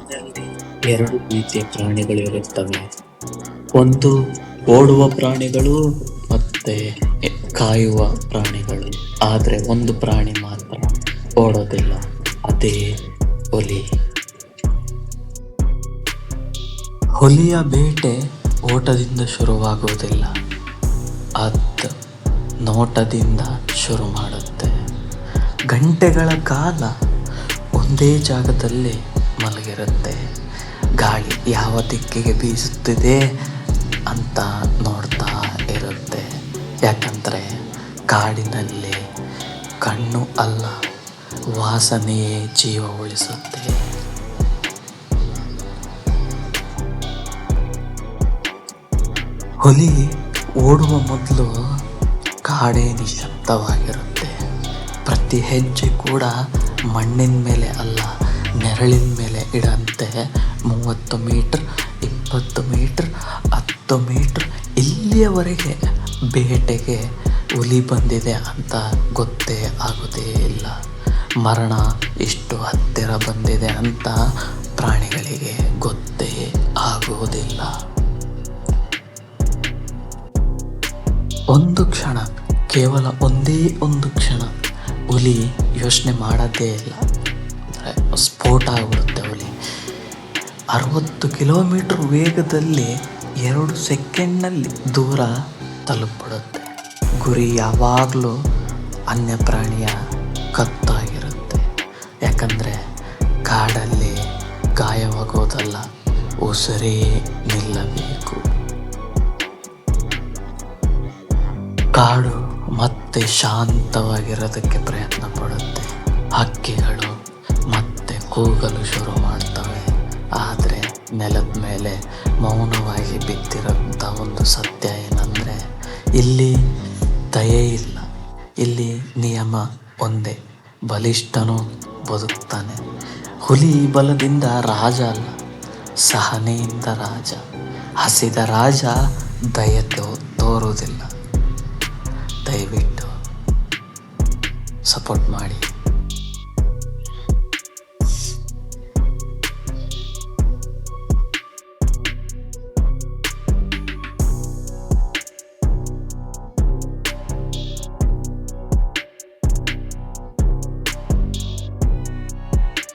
ಕಾಡಿನಲ್ಲಿ ಎರಡು ರೀತಿಯ ಪ್ರಾಣಿಗಳು ಇರುತ್ತವೆ. ಒಂದು ಓಡುವ ಪ್ರಾಣಿಗಳು ಮತ್ತೆ ಕಾಯುವ ಪ್ರಾಣಿಗಳು. ಆದರೆ ಒಂದು ಪ್ರಾಣಿ ಮಾತ್ರ ಓಡೋದಿಲ್ಲ, ಅದೇ ಹುಲಿ. ಹುಲಿಯ ಬೇಟೆ ಓಟದಿಂದ ಶುರುವಾಗುವುದಿಲ್ಲ, ಅದು ನೋಟದಿಂದ ಶುರು ಮಾಡುತ್ತೆ. ಗಂಟೆಗಳ ಕಾಲ ಒಂದೇ ಜಾಗದಲ್ಲಿ ಮಲಗಿರುತ್ತೆ. ಗಾಳಿ ಯಾವ ದಿಕ್ಕಿಗೆ ಬೀಸುತ್ತಿದೆ ಅಂತ ನೋಡ್ತಾ ಇರುತ್ತೆ. ಯಾಕಂದರೆ ಕಾಡಿನಲ್ಲಿ ಕಣ್ಣು ಅಲ್ಲ, ವಾಸನೆಯೇ ಜೀವ ಉಳಿಸುತ್ತೆ. ಹುಲಿ ಓಡುವ ಮೊದಲು ಕಾಡೇ ನಿಶ್ಶಬ್ದವಾಗಿರುತ್ತೆ. ಪ್ರತಿ ಹೆಜ್ಜೆ ಕೂಡ ಮಣ್ಣಿನ ಮೇಲೆ ಅಲ್ಲ, ನೆರಳಿನ ಮೇಲೆ ಇಡಂತೆ. 30 ಮೀಟರ್, 20 ಮೀಟರ್, 10 ಮೀಟರ್ ಇಲ್ಲಿಯವರೆಗೆ ಬೇಟೆಗೆ ಹುಲಿ ಬಂದಿದೆ ಅಂತ ಗೊತ್ತೇ ಆಗೋದೇ ಇಲ್ಲ. ಮರಣ ಇಷ್ಟು ಹತ್ತಿರ ಬಂದಿದೆ ಅಂತ ಪ್ರಾಣಿಗಳಿಗೆ ಗೊತ್ತೇ ಆಗುವುದಿಲ್ಲ. ಒಂದು ಕ್ಷಣ, ಕೇವಲ ಒಂದೇ ಒಂದು ಕ್ಷಣ ಹುಲಿ ಯೋಚನೆ ಮಾಡೋದೇ ಇಲ್ಲ. ಅಂದರೆ ಸ್ಫೋಟ ಆಗಿಬಿಡುತ್ತೆ. ಹುಲಿ 60 ಕಿಲೋಮೀಟರ್ ವೇಗದಲ್ಲಿ 2 ಸೆಕೆಂಡ್ನಲ್ಲಿ ದೂರ ತಲುಪಿಬಿಡುತ್ತೆ. ಗುರಿ ಯಾವಾಗಲೂ ಅನ್ಯ ಪ್ರಾಣಿಯ ಕತ್ತಾಗಿರುತ್ತೆ. ಯಾಕಂದರೆ ಕಾಡಲ್ಲಿ ಗಾಯವಾಗೋದಲ್ಲ, ಉಸಿರೇ ನಿಲ್ಲಬೇಕು. ಕಾಡು ಮತ್ತೆ ಶಾಂತವಾಗಿರೋದಕ್ಕೆ ಪ್ರಯತ್ನ ಪಡುತ್ತೆ. ಹಕ್ಕಿಗಳು ಮತ್ತೆ ಕೂಗಲು ಶುರು ಮಾಡ್ತವೆ. ಆದರೆ ನೆಲದ ಮೇಲೆ ಮೌನವಾಗಿ ಬಿದ್ದಿರೋಂಥ ಒಂದು ಸತ್ಯ ಏನಂದರೆ, ಇಲ್ಲಿ ದಯೆ ಇಲ್ಲ, ಇಲ್ಲಿ ನಿಯಮ ಒಂದೇ, ಬಲಿಷ್ಠನು ಬದುಕ್ತಾನೆ. ಹುಲಿ ಬಲದಿಂದ ರಾಜ ಅಲ್ಲ, ಸಹನೆಯಿಂದ ರಾಜ. ಹಸಿದ ರಾಜ ದಯೆ ತೋರುವುದಿಲ್ಲ. ದಯವಿಟ್ಟು ಸಪೋರ್ಟ್ ಮಾಡಿ.